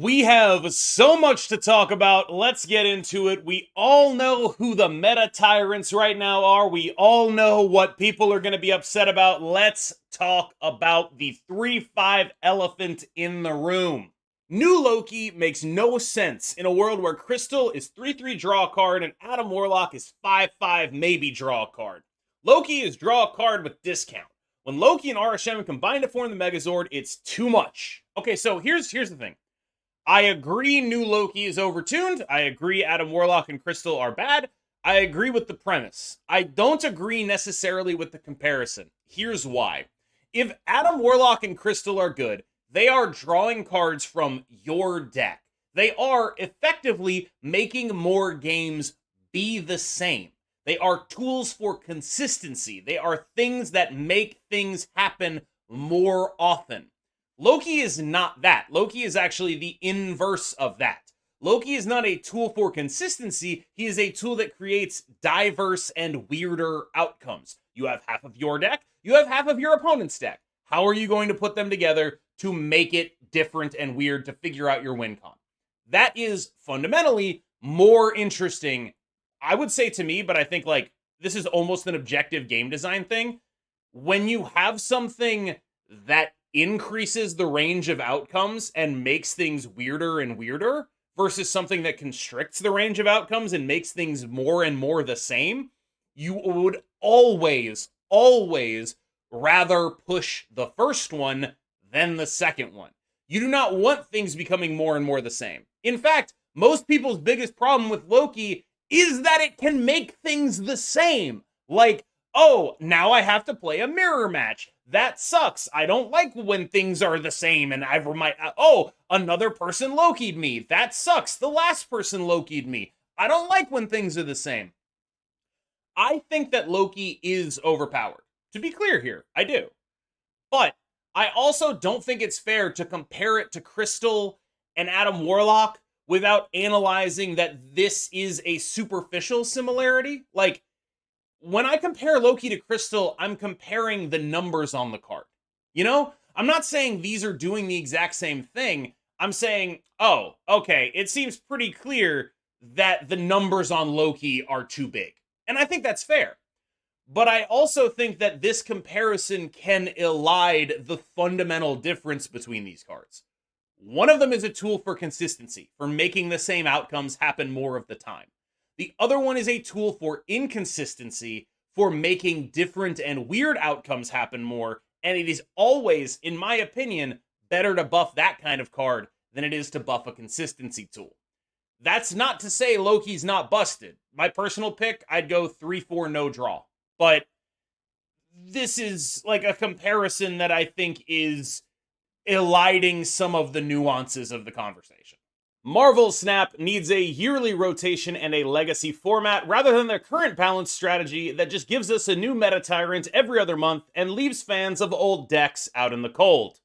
We have so much to talk about. Let's get into it. We all know who the meta tyrants right now are. We all know what people are going to be upset about. Let's talk about the 3-5 elephant in the room. New Loki makes no sense in a world where Crystal is 3-3 draw a card and Adam Warlock is 5-5 maybe draw a card. Loki is draw a card with discount. When Loki and RSM combine to form the Megazord, it's too much. Okay, so here's the thing. I agree New Loki is overtuned. I agree Adam Warlock and Crystal are bad. I agree with the premise. I don't agree necessarily with the comparison. Here's why. If Adam Warlock and Crystal are good, they are drawing cards from your deck. They are effectively making more games be the same. They are tools for consistency. They are things that make things happen more often. Loki is not that. Loki is actually the inverse of that. Loki is not a tool for consistency. He is a tool that creates diverse and weirder outcomes. You have half of your deck. You have half of your opponent's deck. How are you going to put them together to make it different and weird to figure out your win con? That is fundamentally more interesting, I would say to me, but I think like this is almost an objective game design thing. When you have something that increases the range of outcomes and makes things weirder and weirder versus something that constricts the range of outcomes and makes things more and more the same, you would always rather push the first one than the second one. You do not want things becoming more and more the same. In fact, most people's biggest problem with Loki is that it can make things the same. Like, oh, now I have to play a mirror match. That sucks. I don't like when things are the same and another person Loki'd me. That sucks. The last person Loki'd me. I don't like when things are the same. I think that Loki is overpowered. To be clear here, I do. But I also don't think it's fair to compare it to Crystal and Adam Warlock without analyzing that this is a superficial similarity. Like, when I compare Loki to Crystal, I'm comparing the numbers on the card. You know? I'm not saying these are doing the exact same thing. I'm saying, oh, okay, it seems pretty clear that the numbers on Loki are too big. And I think that's fair. But I also think that this comparison can elide the fundamental difference between these cards. One of them is a tool for consistency, for making the same outcomes happen more of the time. The other one is a tool for inconsistency, for making different and weird outcomes happen more, and it is always, in my opinion, better to buff that kind of card than it is to buff a consistency tool. That's not to say Loki's not busted. My personal pick, I'd go 3-4 no draw. But this is like a comparison that I think is eliding some of the nuances of the conversation. Marvel Snap needs a yearly rotation and a legacy format rather than their current balanced strategy that just gives us a new meta tyrant every other month and leaves fans of old decks out in the cold.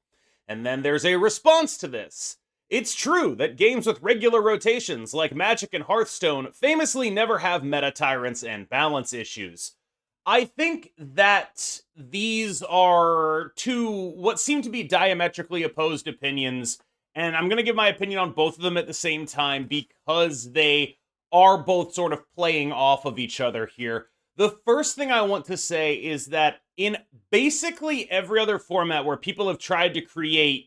And then there's a response to this. It's true that games with regular rotations like Magic and Hearthstone famously never have meta tyrants and balance issues. I think that these are two what seem to be diametrically opposed opinions. And I'm going to give my opinion on both of them at the same time because they are both sort of playing off of each other here. The first thing I want to say is that in basically every other format where people have tried to create,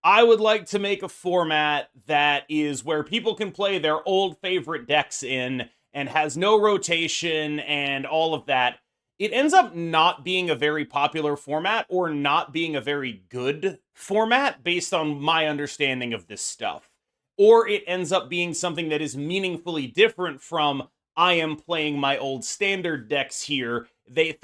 I would like to make a format that is where people can play their old favorite decks in and has no rotation and all of that. It ends up not being a very popular format or not being a very good format based on my understanding of this stuff. Or it ends up being something that is meaningfully different from, I am playing my old standard decks here.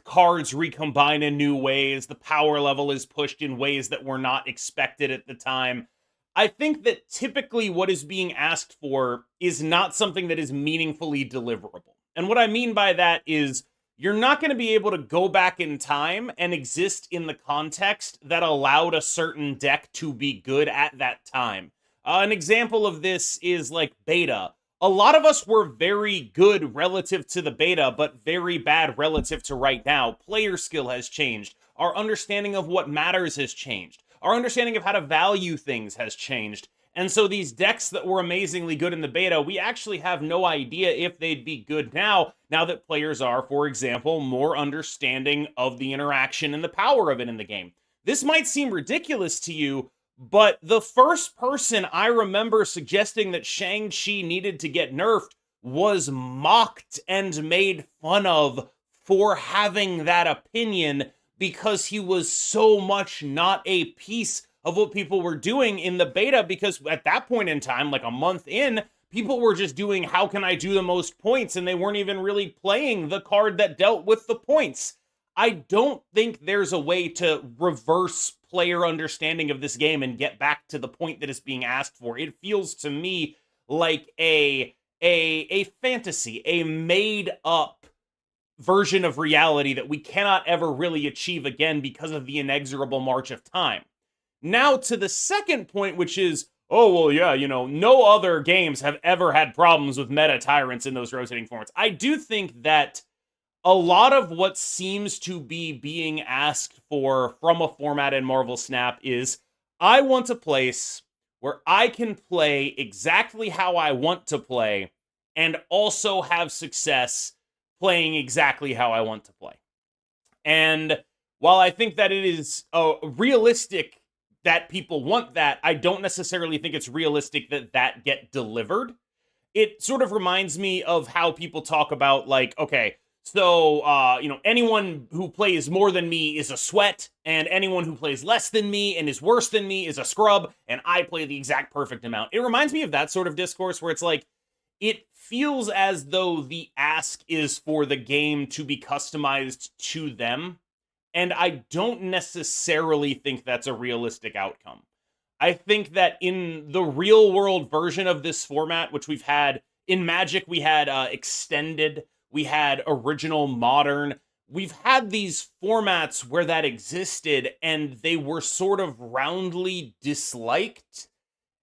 Cards recombine in new ways. The power level is pushed in ways that were not expected at the time. I think that typically what is being asked for is not something that is meaningfully deliverable. And what I mean by that is, you're not going to be able to go back in time and exist in the context that allowed a certain deck to be good at that time. An example of this is like beta. A lot of us were very good relative to the beta, but very bad relative to right now. Player skill has changed. Our understanding of what matters has changed. Our understanding of how to value things has changed. And so these decks that were amazingly good in the beta, we actually have no idea if they'd be good now that players are, for example, more understanding of the interaction and the power of it in the game. This might seem ridiculous to you, but the first person I remember suggesting that Shang-Chi needed to get nerfed was mocked and made fun of for having that opinion because he was so much not a piece of what people were doing in the beta, because at that point in time, like a month in, people were just doing how can I do the most points, and they weren't even really playing the card that dealt with the points. I don't think there's a way to reverse player understanding of this game and get back to the point that is being asked for. It feels to me like a fantasy, a made up version of reality that we cannot ever really achieve again because of the inexorable march of time. Now to the second point, which is, oh, well, yeah, no other games have ever had problems with meta tyrants in those rotating formats. I do think that a lot of what seems to be being asked for from a format in Marvel Snap is, I want a place where I can play exactly how I want to play and also have success playing exactly how I want to play. And while I think that it is realistic that people want that, I don't necessarily think it's realistic that that get delivered. It sort of reminds me of how people talk about, like, okay, so, anyone who plays more than me is a sweat, and anyone who plays less than me and is worse than me is a scrub, and I play the exact perfect amount. It reminds me of that sort of discourse where it's like, it feels as though the ask is for the game to be customized to them, and I don't necessarily think that's a realistic outcome. I think that in the real world version of this format, which we've had in Magic, we had Extended, we had Original, Modern. We've had these formats where that existed and they were sort of roundly disliked,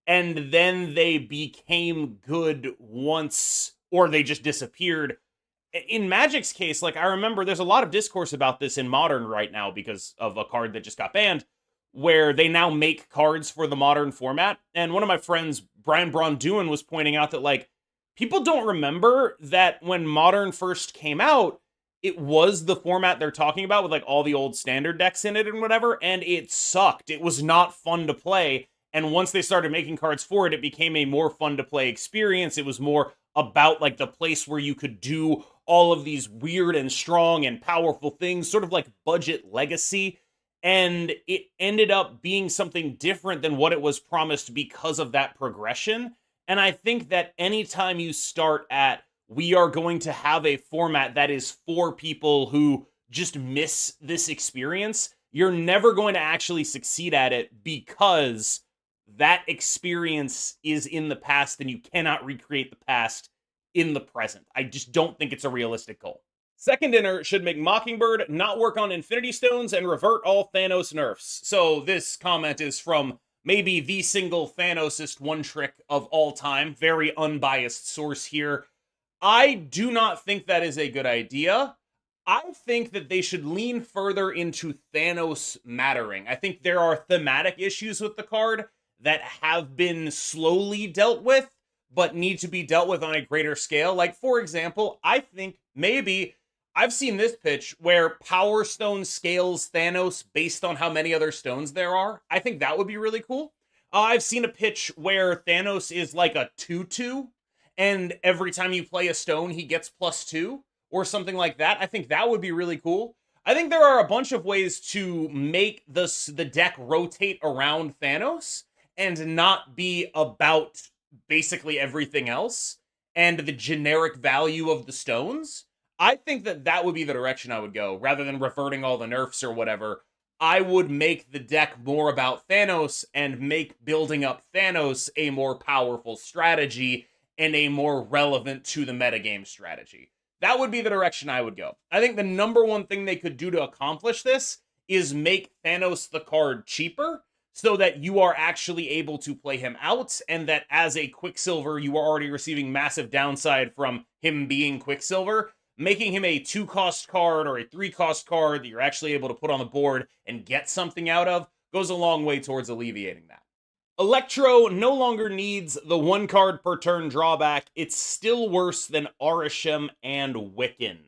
and then they became good once, or they just disappeared. In Magic's case, like, I remember there's a lot of discourse about this in Modern right now because of a card that just got banned, where they now make cards for the Modern format. And one of my friends, Brian Braun-Duin, was pointing out that, like, people don't remember that when Modern first came out, it was the format they're talking about with, like, all the old standard decks in it and whatever, and it sucked. It was not fun to play. And once they started making cards for it, it became a more fun to play experience. It was more about, like, the place where you could do all of these weird and strong and powerful things, sort of like budget Legacy. And it ended up being something different than what it was promised because of that progression. And I think that anytime you start at, we are going to have a format that is for people who just miss this experience, you're never going to actually succeed at it, because that experience is in the past and you cannot recreate the past in the present. I just don't think it's a realistic goal. Second inner should make Mockingbird not work on Infinity Stones and revert all Thanos nerfs. So this comment is from maybe the single Thanosist one trick of all time. Very unbiased source here. I do not think that is a good idea. I think that they should lean further into Thanos mattering. I think there are thematic issues with the card that have been slowly dealt with, but need to be dealt with on a greater scale. Like, for example, I think maybe I've seen this pitch where Power Stone scales Thanos based on how many other stones there are. I think that would be really cool. I've seen a pitch where Thanos is like a 2/2, and every time you play a stone, he gets +2, or something like that. I think that would be really cool. I think there are a bunch of ways to make the deck rotate around Thanos and not be about basically everything else and the generic value of the stones. I think that that would be the direction I would go, rather than reverting all the nerfs or whatever. I would make the deck more about Thanos and make building up Thanos a more powerful strategy and a more relevant to the metagame strategy. That would be the direction I would go. I think the number one thing they could do to accomplish this is make Thanos the card cheaper, so that you are actually able to play him out, and that as a Quicksilver, you are already receiving massive downside from him being Quicksilver. Making him a 2-cost card or a 3-cost card that you're actually able to put on the board and get something out of goes a long way towards alleviating that. Electro no longer needs the 1 card per turn drawback. It's still worse than Arishem and Wiccan.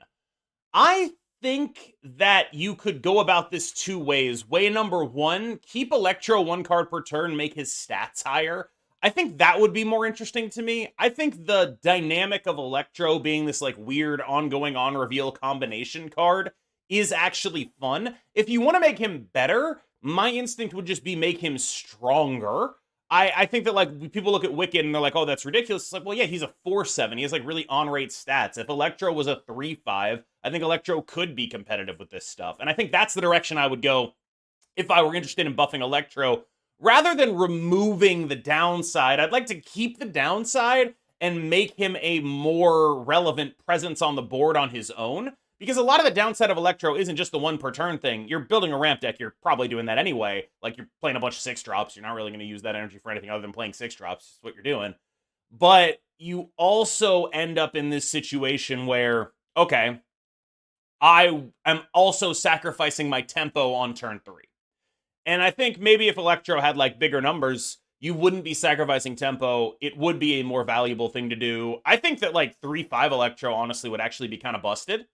I think that you could go about this 2 ways. Way number 1, keep Electro 1 card per turn, make his stats higher. I think that would be more interesting to me. I think the dynamic of Electro being this like weird ongoing on-reveal combination card is actually fun. If you want to make him better, my instinct would just be make him stronger. I think that like people look at Wiccan and they're like, oh, that's ridiculous. It's like, well, yeah, he's a 4/7. He has like really on-rate stats. If Electro was a 3/5, I think Electro could be competitive with this stuff. And I think that's the direction I would go if I were interested in buffing Electro. Rather than removing the downside, I'd like to keep the downside and make him a more relevant presence on the board on his own. Because a lot of the downside of Electro isn't just the 1 per turn thing. You're building a ramp deck, you're probably doing that anyway. Like, you're playing a bunch of 6-drops, you're not really going to use that energy for anything other than playing 6-drops. That's what you're doing. But you also end up in this situation where, okay, I am also sacrificing my tempo on turn 3. And I think maybe if Electro had, like, bigger numbers, you wouldn't be sacrificing tempo. It would be a more valuable thing to do. I think that, like, 3/5 Electro, honestly, would actually be kind of busted.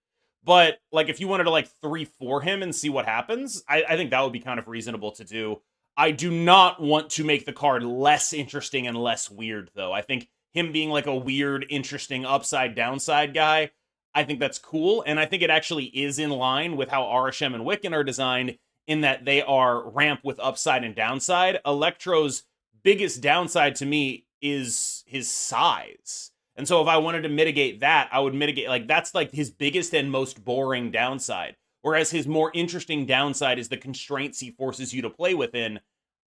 But, like, if you wanted to, like, 3/4 him and see what happens, I think that would be kind of reasonable to do. I do not want to make the card less interesting and less weird, though. I think him being, like, a weird, interesting upside-downside guy, I think that's cool. And I think it actually is in line with how Arishem and Wiccan are designed, in that they are ramp with upside and downside. Electro's biggest downside to me is his size. And so if I wanted to mitigate that, I would mitigate, like, that's like his biggest and most boring downside. Whereas his more interesting downside is the constraints he forces you to play within.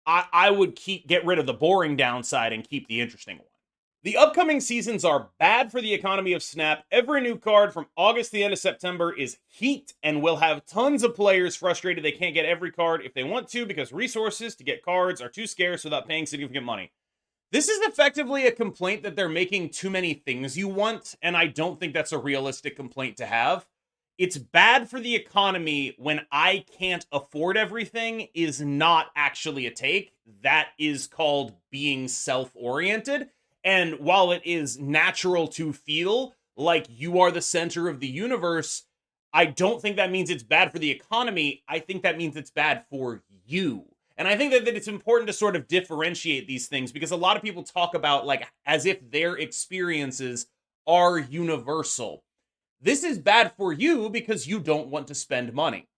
I would get rid of the boring downside and keep the interesting one. The upcoming seasons are bad for the economy of Snap. Every new card from August to the end of September is heat and will have tons of players frustrated they can't get every card if they want to because resources to get cards are too scarce without paying significant money. This is effectively a complaint that they're making too many things you want, and I don't think that's a realistic complaint to have. It's bad for the economy when I can't afford everything is not actually a take. That is called being self-oriented. And while it is natural to feel like you are the center of the universe, I don't think that means it's bad for the economy. I think that means it's bad for you. And I think that it's important to sort of differentiate these things because a lot of people talk about like as if their experiences are universal. This is bad for you because you don't want to spend money.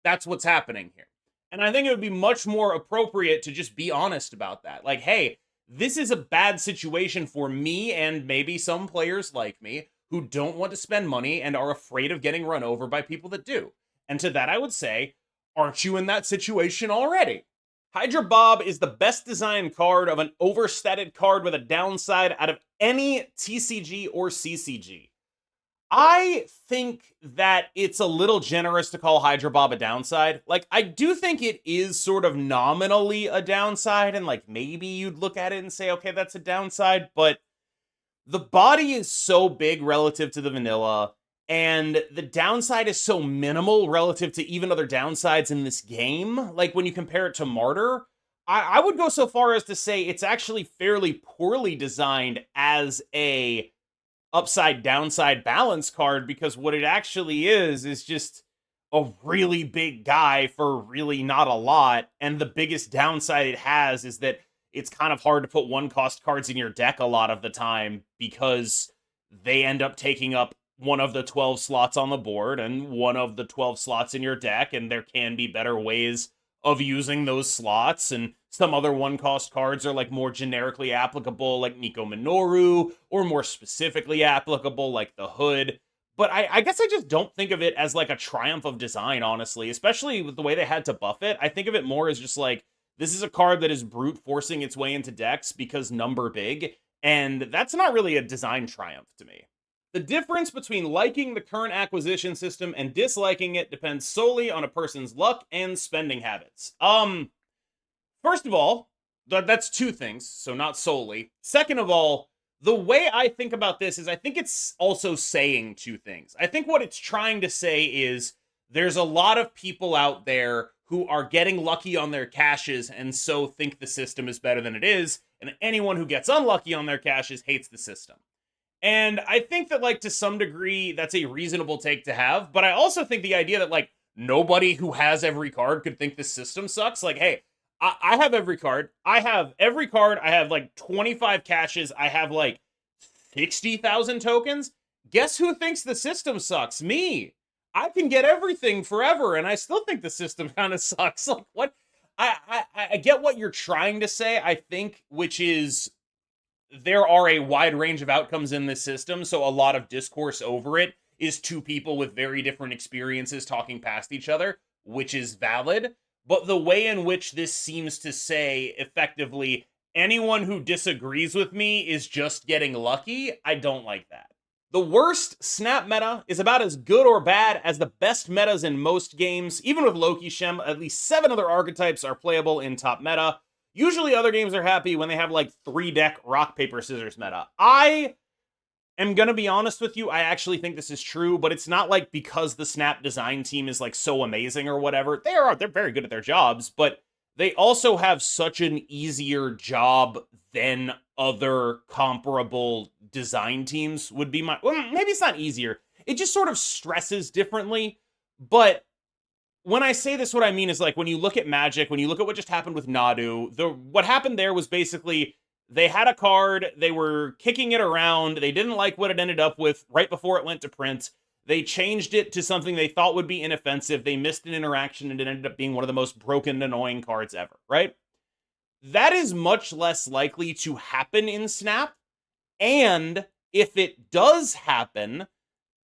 That's what's happening here. And I think it would be much more appropriate to just be honest about that. Like, hey, this is a bad situation for me and maybe some players like me who don't want to spend money and are afraid of getting run over by people that do. And to that, I would say, aren't you in that situation already? Hydra Bob is the best designed card of an overstated card with a downside out of any TCG or CCG. I think that it's a little generous to call Hydra Bob a downside. Like, I do think it is sort of nominally a downside, and like maybe you'd look at it and say, okay, that's a downside, but the body is so big relative to the vanilla, and the downside is so minimal relative to even other downsides in this game. Like, when you compare it to Martyr, I would go so far as to say it's actually fairly poorly designed as a upside downside balance card, because what it actually is just a really big guy for really not a lot, and the biggest downside it has is that it's kind of hard to put 1-cost cards in your deck a lot of the time because they end up taking up one of the 12 slots on the board and one of the 12 slots in your deck, and there can be better ways of using those slots, and some other 1-cost cards are like more generically applicable, like Nico Minoru, or more specifically applicable, like the Hood. But I guess I just don't think of it as like a triumph of design, honestly, especially with the way they had to buff it. I think of it more as just like, this is a card that is brute forcing its way into decks because number big, and that's not really a design triumph to me. The difference between liking the current acquisition system and disliking it depends solely on a person's luck and spending habits. First of all, that's 2 things, so not solely. Second of all, the way I think about this is I think it's also saying 2 things. I think what it's trying to say is there's a lot of people out there who are getting lucky on their caches and so think the system is better than it is, and anyone who gets unlucky on their caches hates the system. And I think that, like, to some degree, that's a reasonable take to have, but I also think the idea that, like, nobody who has every card could think the system sucks. Like, hey, I have every card. I have every card. I have, like, 25 caches. I have, like, 60,000 tokens. Guess who thinks the system sucks? Me. I can get everything forever, and I still think the system kind of sucks. Like, what? I get what you're trying to say, I think, which is there are a wide range of outcomes in this system, so a lot of discourse over it is two people with very different experiences talking past each other, which is valid. But the way in which this seems to say, effectively, anyone who disagrees with me is just getting lucky, I don't like that. The worst Snap meta is about as good or bad as the best metas in most games. Even with Loki Shem, at least 7 other archetypes are playable in top meta. Usually other games are happy when they have like 3-deck rock, paper, scissors meta. I am gonna be honest with you, I actually think this is true, but it's not like because the Snap design team is like so amazing or whatever. They're very good at their jobs, but they also have such an easier job than other comparable design teams would be. Well, maybe it's not easier. It just sort of stresses differently. But when I say this, what I mean is, like, when you look at Magic, when you look at what just happened with Nadu, what happened there was basically they had a card, they were kicking it around, they didn't like what it ended up with right before it went to print. They changed it to something they thought would be inoffensive. They missed an interaction and it ended up being one of the most broken, annoying cards ever, right? That is much less likely to happen in Snap. And if it does happen,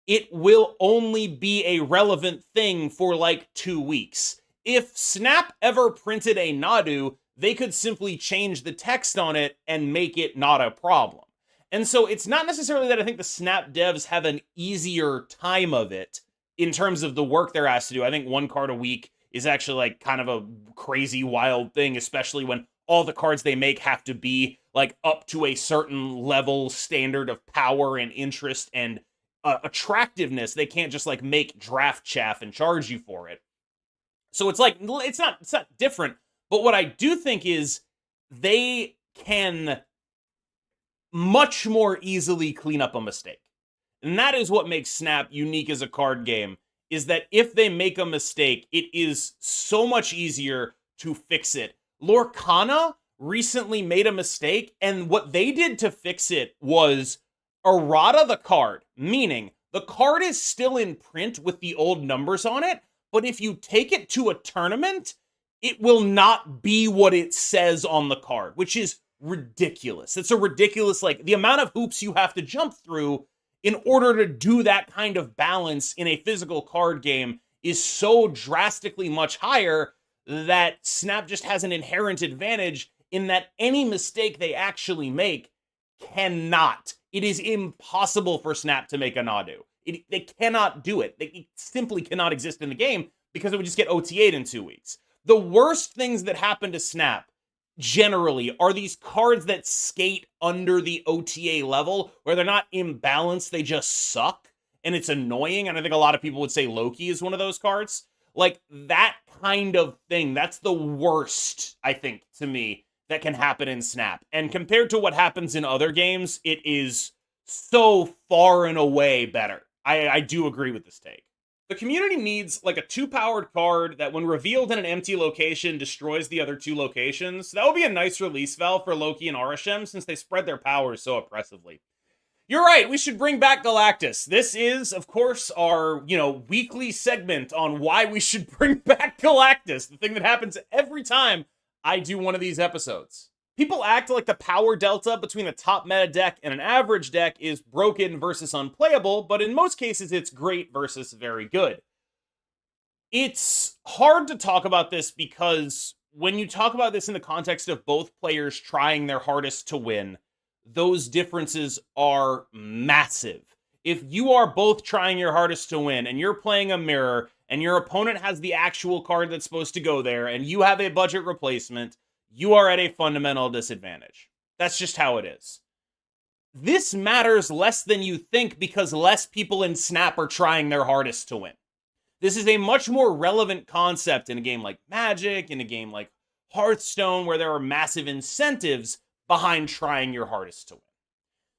it will only be a relevant thing for like 2 weeks. If Snap ever printed a Nadu, they could simply change the text on it and make it not a problem. And so it's not necessarily that I think the Snap devs have an easier time of it in terms of the work they're asked to do. I think 1 card a week is actually like kind of a crazy, wild thing, especially when all the cards they make have to be like up to a certain level standard of power and interest and attractiveness. They can't just like make draft chaff and charge you for it. So it's like, it's not different. But what I do think is they can much more easily clean up a mistake. And that is what makes Snap unique as a card game, is that if they make a mistake, it is so much easier to fix it. Lorcana recently made a mistake, and what they did to fix it was errata the card, meaning the card is still in print with the old numbers on it, but if you take it to a tournament, it will not be what it says on the card, which is ridiculous. It's a ridiculous, like, the amount of hoops you have to jump through in order to do that kind of balance in a physical card game is so drastically much higher that Snap just has an inherent advantage in that any mistake they actually make cannot. It is impossible for Snap to make a Nadu. They cannot do it. It simply cannot exist in the game because it would just get OTA'd in 2 weeks. The worst things that happen to Snap generally are these cards that skate under the OTA level where they're not imbalanced, they just suck, and it's annoying. And I think a lot of people would say Loki is one of those cards. Like, that kind of thing, that's the worst, I think, to me, that can happen in Snap. And compared to what happens in other games, it is so far and away better. I do agree with this take. The community needs like a 2-powered card that when revealed in an empty location destroys the other 2 locations. That would be a nice release valve for Loki and Arishem since they spread their powers so oppressively. You're right, we should bring back Galactus. This is, of course, our, weekly segment on why we should bring back Galactus. The thing that happens every time I do one of these episodes. People act like the power delta between a top meta deck and an average deck is broken versus unplayable, but in most cases it's great versus very good. It's hard to talk about this because when you talk about this in the context of both players trying their hardest to win, those differences are massive. If you are both trying your hardest to win and you're playing a mirror and your opponent has the actual card that's supposed to go there and you have a budget replacement, you are at a fundamental disadvantage. That's just how it is. This matters less than you think because less people in Snap are trying their hardest to win. This is a much more relevant concept in a game like Magic, in a game like Hearthstone, where there are massive incentives behind trying your hardest to win.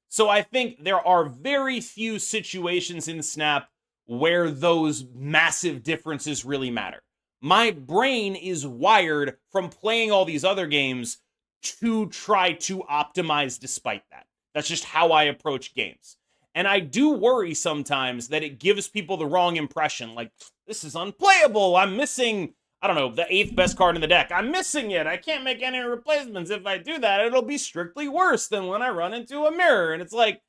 So I think there are very few situations in Snap where those massive differences really matter. My brain is wired from playing all these other games to try to optimize despite that. That's just how I approach games. And I do worry sometimes that it gives people the wrong impression. Like, this is unplayable. I'm missing, I don't know, the 8th best card in the deck. I'm missing it. I can't make any replacements. If I do that, it'll be strictly worse than when I run into a mirror. And it's like,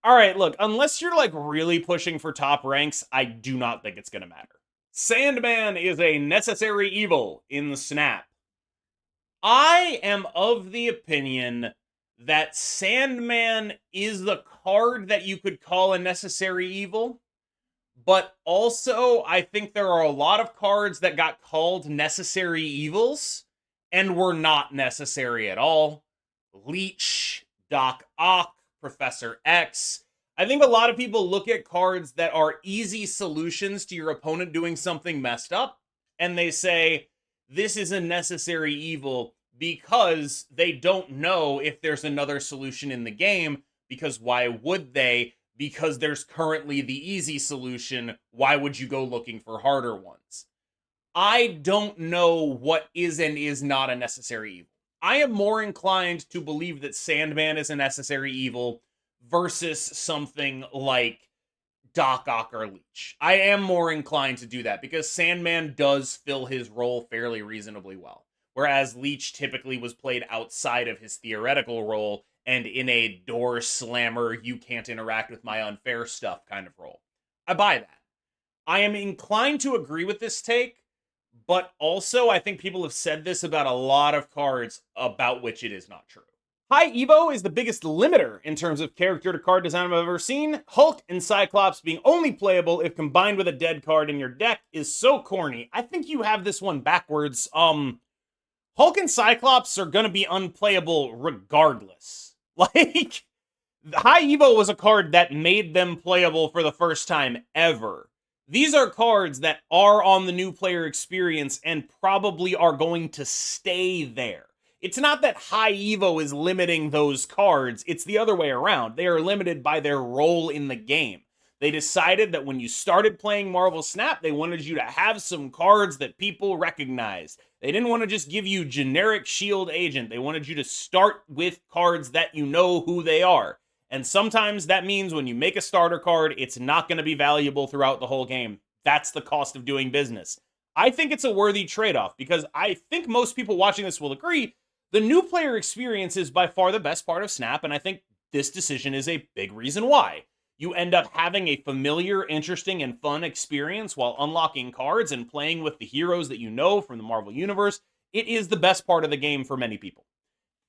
all right, look, unless you're like really pushing for top ranks, I do not think it's going to matter. Sandman is a necessary evil in the Snap. I am of the opinion that Sandman is the card that you could call a necessary evil, but also I think there are a lot of cards that got called necessary evils and were not necessary at all. Leech, Doc Ock, Professor X. I think a lot of people look at cards that are easy solutions to your opponent doing something messed up, and they say, this is a necessary evil, because they don't know if there's another solution in the game, because why would they? Because there's currently the easy solution. Why would you go looking for harder ones? I don't know what is and is not a necessary evil. I am more inclined to believe that Sandman is a necessary evil versus something like Doc Ock or Leech. I am more inclined to do that because Sandman does fill his role fairly reasonably well. Whereas Leech typically was played outside of his theoretical role and in a door slammer, you can't interact with my unfair stuff kind of role. I buy that. I am inclined to agree with this take, but also I think people have said this about a lot of cards about which it is not true. High Evo is the biggest limiter in terms of character to card design I've ever seen. Hulk and Cyclops being only playable if combined with a dead card in your deck is so corny. I think you have this one backwards. Hulk and Cyclops are going to be unplayable regardless. Like, High Evo was a card that made them playable for the first time ever. These are cards that are on the new player experience and probably are going to stay there. It's not that High Evo is limiting those cards, it's the other way around. They are limited by their role in the game. They decided that when you started playing Marvel Snap, they wanted you to have some cards that people recognize. They didn't want to just give you generic shield agent. They wanted you to start with cards that you know who they are. And sometimes that means when you make a starter card, it's not going to be valuable throughout the whole game. That's the cost of doing business. I think it's a worthy trade-off because I think most people watching this will agree the new player experience is by far the best part of Snap, and I think this decision is a big reason why. You end up having a familiar, interesting, and fun experience while unlocking cards and playing with the heroes that you know from the Marvel Universe. It is the best part of the game for many people.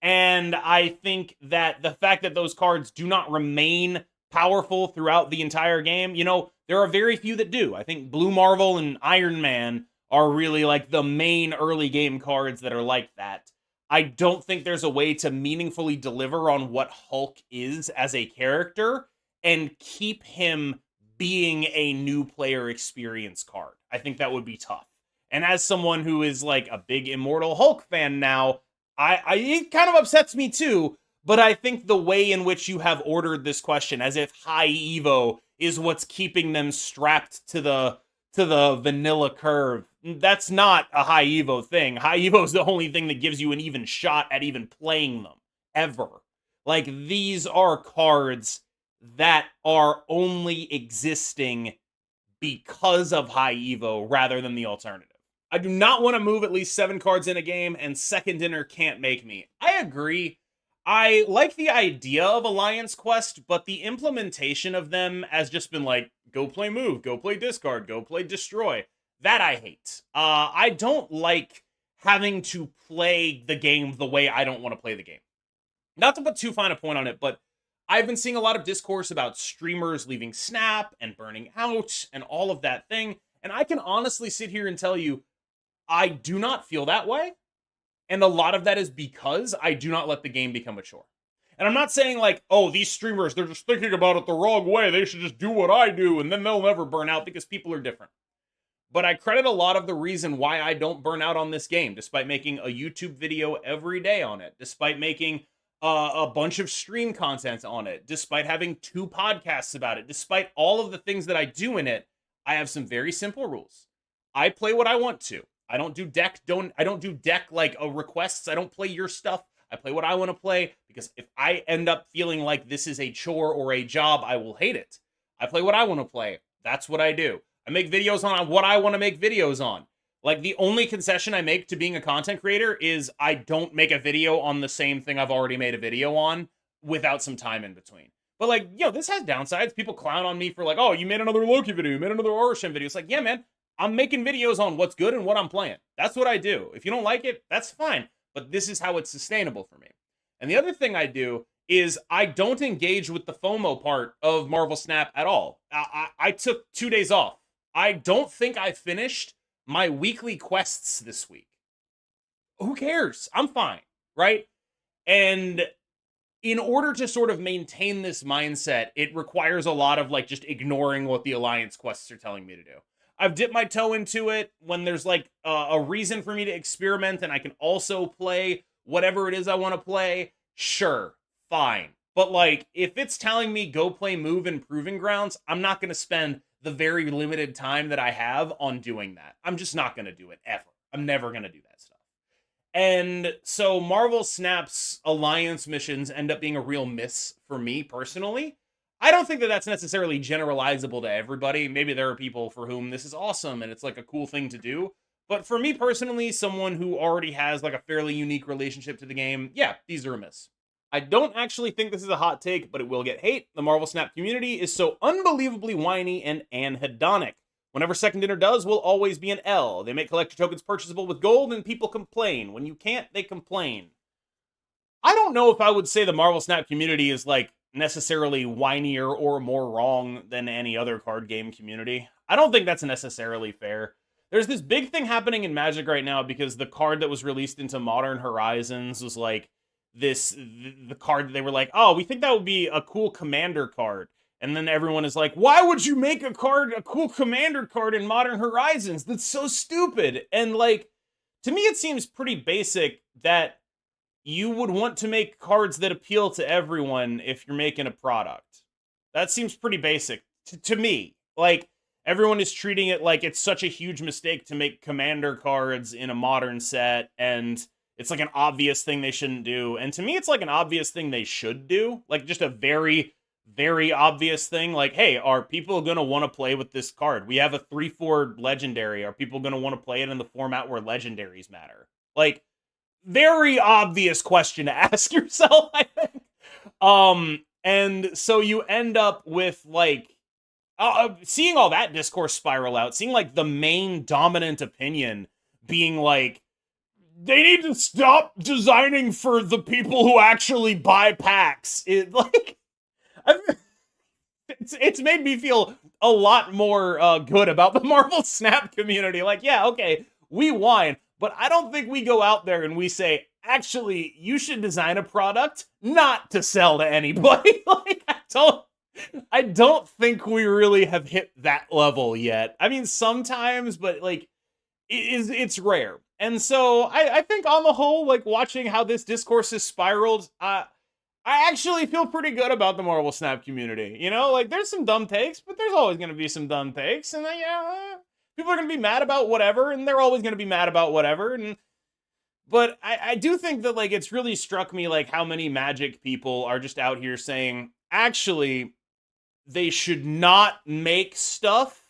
And I think that the fact that those cards do not remain powerful throughout the entire game, you know, there are very few that do. I think Blue Marvel and Iron Man are really like the main early game cards that are like that. I don't think there's a way to meaningfully deliver on what Hulk is as a character and keep him being a new player experience card. I think that would be tough. And as someone who is like a big Immortal Hulk fan now, it kind of upsets me too, but I think the way in which you have ordered this question, as if High Evo is what's keeping them strapped to the vanilla curve, that's not a High Evo thing. High Evo is the only thing that gives you an even shot at even playing them, ever. Like, these are cards that are only existing because of High Evo rather than the alternative. I do not want to move at least 7 cards in a game, and second dinner can't make me. I agree. I like the idea of Alliance Quest, but the implementation of them has just been like, go play move, go play discard, go play destroy. That I hate. I don't like having to play the game the way I don't want to play the game. Not to put too fine a point on it, but I've been seeing a lot of discourse about streamers leaving Snap and burning out and all of that thing, and I can honestly sit here and tell you, I do not feel that way. And a lot of that is because I do not let the game become a chore. And I'm not saying like, oh, these streamers, they're just thinking about it the wrong way. They should just do what I do and then they'll never burn out, because people are different. but I credit a lot of the reason why I don't burn out on this game, despite making a YouTube video every day on it, despite making a bunch of stream content on it, despite having 2 podcasts about it, despite all of the things that I do in it. I have some very simple rules. I play what I want to. I don't do deck like requests. I don't play your stuff. I play what I want to play, because if I end up feeling like this is a chore or a job, I will hate it. I play what I want to play. That's what I do. I make videos on what I want to make videos on. Like, the only concession I make to being a content creator is I don't make a video on the same thing I've already made a video on without some time in between. But, like, this has downsides. People clown on me for, like, oh, you made another Loki video, you made another Origin video. It's like, yeah, man, I'm making videos on what's good and what I'm playing. That's what I do. If you don't like it, that's fine. But this is how it's sustainable for me. And the other thing I do is I don't engage with the FOMO part of Marvel Snap at all. I took 2 days off. I don't think I finished my weekly quests this week. Who cares? I'm fine, right? And in order to sort of maintain this mindset, it requires a lot of, like, just ignoring what the Alliance quests are telling me to do. I've dipped my toe into it when there's, like, a reason for me to experiment and I can also play whatever it is I want to play. Sure, fine. But, like, if it's telling me go play Move and Proving Grounds, I'm not going to spend the very limited time that I have on doing that. I'm just not going to do it, ever. I'm never going to do that stuff. And so Marvel Snap's Alliance missions end up being a real miss for me personally. I don't think that that's necessarily generalizable to everybody. Maybe there are people for whom this is awesome and it's like a cool thing to do. But for me personally, someone who already has like a fairly unique relationship to the game, yeah, these are a miss. I don't actually think this is a hot take, but it will get hate. The Marvel Snap community is so unbelievably whiny and anhedonic. Whenever Second Dinner does, will always be an L. They make collector tokens purchasable with gold and people complain. When you can't, they complain. I don't know if I would say the Marvel Snap community is like necessarily whinier or more wrong than any other card game community. I don't think that's necessarily fair. There's this big thing happening in Magic right now because the card that was released into Modern Horizons was like the card that they were like, oh, we think that would be a cool commander card. And then everyone is like, why would you make a cool commander card in Modern Horizons? That's so stupid. And like, to me, it seems pretty basic that you would want to make cards that appeal to everyone if you're making a product. That seems pretty basic to me. Like, everyone is treating it like it's such a huge mistake to make commander cards in a modern set, and it's like an obvious thing they shouldn't do. And to me, it's like an obvious thing they should do. Like, just a very, very obvious thing. Like, hey, are people going to want to play with this card? We have a 3/4 legendary. Are people going to want to play it in the format where legendaries matter? Like, very obvious question to ask yourself, I think. And so you end up with, like, seeing all that discourse spiral out, seeing, like, the main dominant opinion being, like, they need to stop designing for the people who actually buy packs. It's made me feel a lot more good about the Marvel Snap community. Like, yeah, okay, we whine, but I don't think we go out there and we say, actually, you should design a product not to sell to anybody. Like, I don't think we really have hit that level yet. I mean, sometimes, but like, it's rare. And so I think on the whole, like, watching how this discourse has spiraled, I actually feel pretty good about the Marvel Snap community. You know, like, there's some dumb takes, but there's always going to be some dumb takes. And yeah, people are going to be mad about whatever, and they're always going to be mad about whatever. But I do think that, like, it's really struck me, like, how many Magic people are just out here saying, actually, they should not make stuff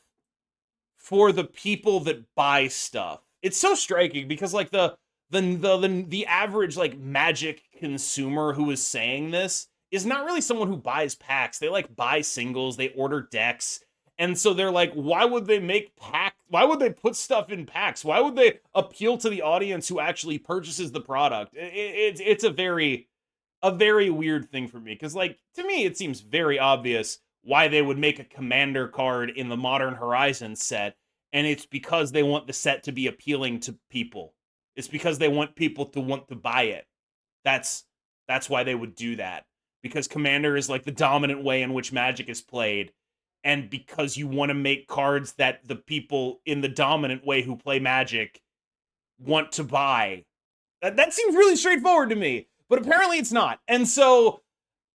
for the people that buy stuff. It's so striking because, like, the average, like, Magic consumer who is saying this is not really someone who buys packs. They, like, buy singles, they order decks, and so they're like, why would they make packs? Why would they put stuff in packs? Why would they appeal to the audience who actually purchases the product? It's a very weird thing for me, because, like, to me, it seems very obvious why they would make a commander card in the Modern Horizons set, and it's because they want the set to be appealing to people. It's because they want people to want to buy it. That's why they would do that. Because Commander is, like, the dominant way in which Magic is played. and because you want to make cards that the people in the dominant way who play Magic want to buy. That seems really straightforward to me, but apparently it's not. And so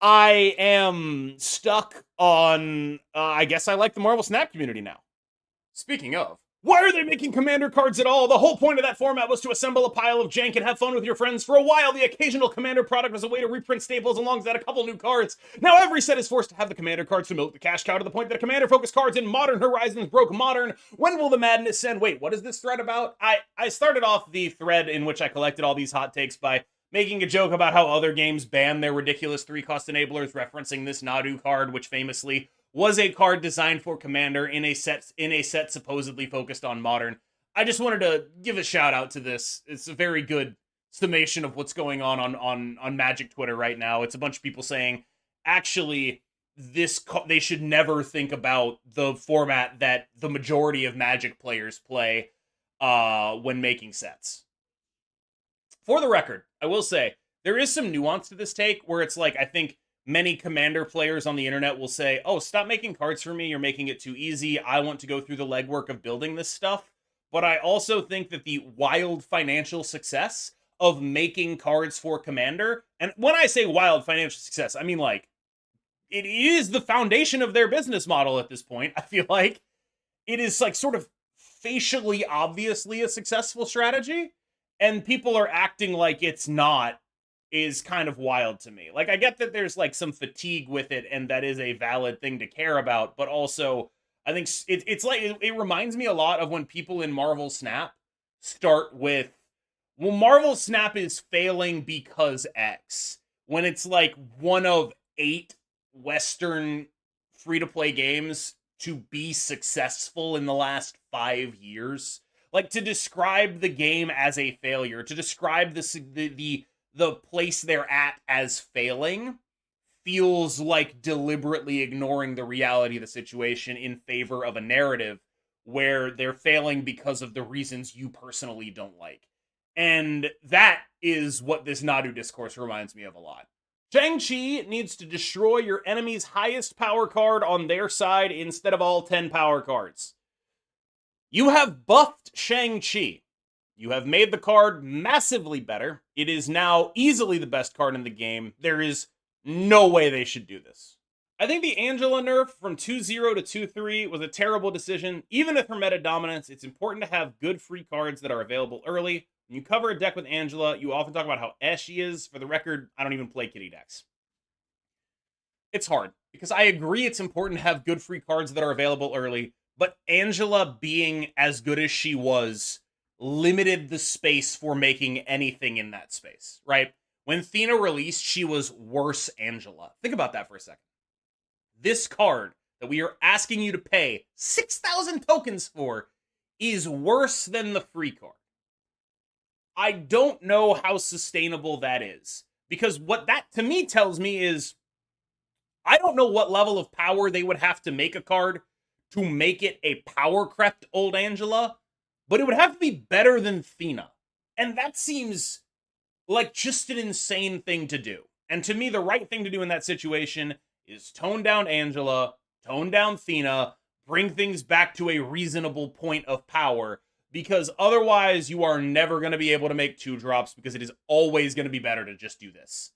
I am stuck on, I guess I like the Marvel Snap community now. Speaking of, why are they making Commander cards at all? The whole point of that format was to assemble a pile of jank and have fun with your friends. For a while, the occasional Commander product was a way to reprint staples alongside a couple new cards. Now every set is forced to have the Commander cards to milk the cash cow to the point that Commander-focused cards in Modern Horizons broke Modern. When will the madness end? Wait, what is this thread about? I started off the thread in which I collected all these hot takes by making a joke about how other games ban their ridiculous 3-cost enablers, referencing this Nadu card, which famously was a card designed for Commander in a set supposedly focused on Modern. I just wanted to give a shout out to this. It's a very good summation of what's going on Magic Twitter right now. It's a bunch of people saying, actually, they should never think about the format that the majority of Magic players play when making sets. For the record, I will say, there is some nuance to this take where it's like, I think many Commander players on the internet will say, oh, stop making cards for me. You're making it too easy. I want to go through the legwork of building this stuff. But I also think that the wild financial success of making cards for Commander, and when I say wild financial success, I mean like, it is the foundation of their business model at this point. I feel like it is like sort of facially obviously a successful strategy, and people are acting like it's not, is kind of wild to me. Like, I get that there's like some fatigue with it, and that is a valid thing to care about, but also I think it's like, it reminds me a lot of when people in Marvel Snap start with, well, Marvel Snap is failing because X, when it's like one of 8 Western free-to-play games to be successful in the last 5 years. Like, to describe the game as a failure, to describe the place they're at as failing, feels like deliberately ignoring the reality of the situation in favor of a narrative where they're failing because of the reasons you personally don't like. And that is what this Nadu discourse reminds me of a lot. Shang-Chi needs to destroy your enemy's highest power card on their side instead of all 10 power cards. You have buffed Shang-Chi. You have made the card massively better. It is now easily the best card in the game. There is no way they should do this. I think the Angela nerf from 2-0 to 2-3 was a terrible decision. Even if her meta dominance, it's important to have good free cards that are available early. When you cover a deck with Angela, you often talk about how she is. For the record, I don't even play kitty decks. It's hard, because I agree it's important to have good free cards that are available early, but Angela being as good as she was limited the space for making anything in that space, right? When Thena released, she was worse Angela. Think about that for a second. This card that we are asking you to pay 6,000 tokens for is worse than the free card. I don't know how sustainable that is, because what that to me tells me is, I don't know what level of power they would have to make a card to make it a power crept old Angela, but it would have to be better than Thena. And that seems like just an insane thing to do. And to me, the right thing to do in that situation is tone down Angela, tone down Thena, bring things back to a reasonable point of power, because otherwise you are never going to be able to make 2-drops, because it is always going to be better to just do this.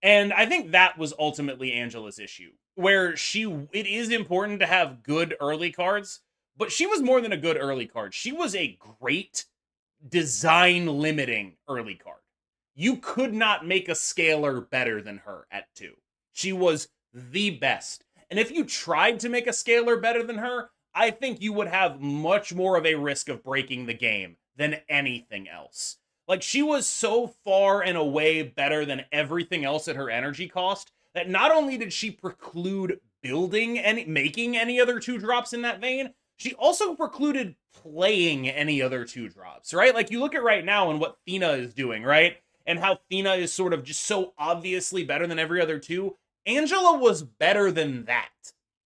And I think that was ultimately Angela's issue, where it is important to have good early cards, but she was more than a good early card. She was a great design-limiting early card. You could not make a scaler better than her at 2. She was the best. And if you tried to make a scaler better than her, I think you would have much more of a risk of breaking the game than anything else. Like, she was so far and away better than everything else at her energy cost that not only did she preclude making any other 2-drops in that vein, she also precluded playing any other 2-drops, right? Like, you look at right now and what Thena is doing, right? And how Thena is sort of just so obviously better than every other 2. Angela was better than that.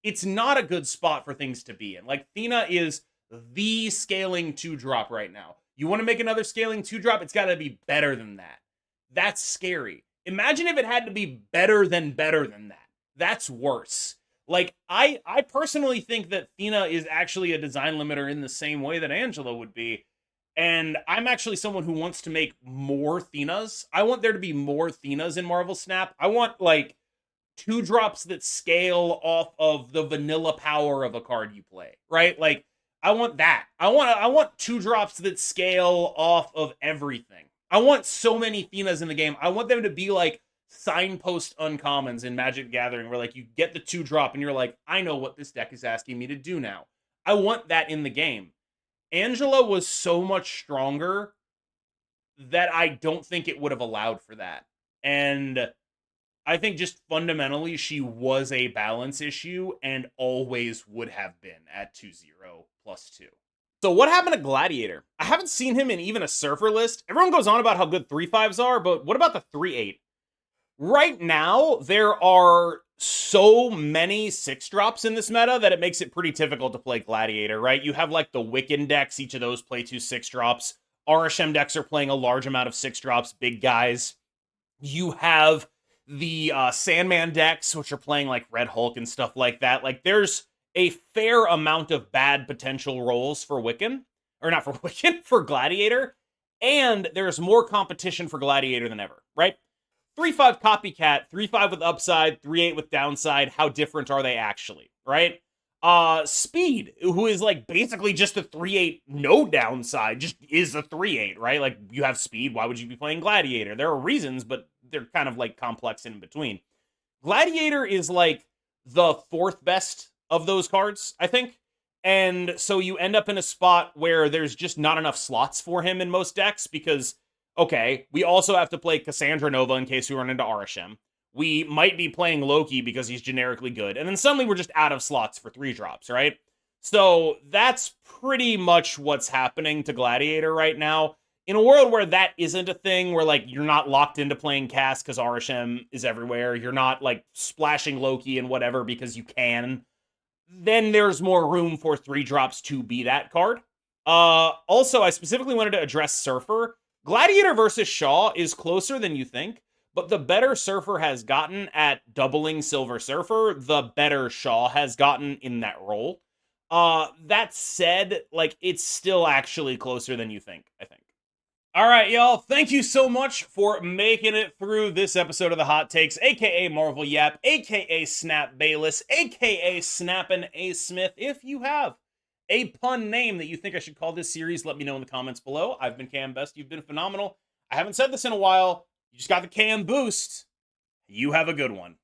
It's not a good spot for things to be in. Like, Thena is the scaling 2-drop right now. You want to make another scaling 2-drop, it's got to be better than that. That's scary. Imagine if it had to be better than that. That's worse. Like, I personally think that Thena is actually a design limiter in the same way that Angela would be. And I'm actually someone who wants to make more Thenas. I want there to be more Thenas in Marvel Snap. I want, like, 2-drops that scale off of the vanilla power of a card you play, right? Like, I want that. I want 2-drops that scale off of everything. I want so many Thenas in the game. I want them to be like signpost uncommons in Magic the Gathering, where like you get the 2-drop and you're like, I know what this deck is asking me to do now. I want that in the game. Angela was so much stronger that I don't think it would have allowed for that. And I think just fundamentally, she was a balance issue and always would have been at 2/0 +2. So what happened to Gladiator? I haven't seen him in even a Surfer list. Everyone goes on about how good 3/5s are, but what about the 3/8? Right now, there are so many 6-drops in this meta that it makes it pretty difficult to play Gladiator, right? You have like the Wiccan decks, each of those play 2 6-drops. RSM decks are playing a large amount of 6-drops, big guys. You have the Sandman decks, which are playing like Red Hulk and stuff like that. Like, there's a fair amount of bad potential roles for Wiccan, or not for Wiccan, for Gladiator, and there's more competition for Gladiator than ever, right? 3/5 copycat, 3/5 with upside, 3/8 with downside. How different are they actually, right? Speed, who is like basically just a 3/8 no downside, just is a 3/8, right? Like, you have speed, why would you be playing Gladiator? There are reasons, but they're kind of like complex in between. Gladiator is like the 4th best of those cards, I think. And so you end up in a spot where there's just not enough slots for him in most decks because, okay, we also have to play Cassandra Nova in case we run into Arishem. We might be playing Loki because he's generically good. And then suddenly we're just out of slots for 3-drops, right? So that's pretty much what's happening to Gladiator right now. In a world where that isn't a thing, where like you're not locked into playing cast because Arishem is everywhere, you're not like splashing Loki and whatever because you can, then there's more room for 3-drops to be that card. Also, I specifically wanted to address Surfer. Gladiator versus Shaw is closer than you think, but the better Surfer has gotten at doubling Silver Surfer, the better Shaw has gotten in that role. That said, like, it's still actually closer than you think, I think. All right, y'all. Thank you so much for making it through this episode of the Hot Takes, aka Marvel Yap, aka Snap Bayless, aka Snappin' A Smith. If you have a pun name that you think I should call this series, let me know in the comments below. I've been Cam Best. You've been phenomenal. I haven't said this in a while. You just got the Cam boost. You have a good one.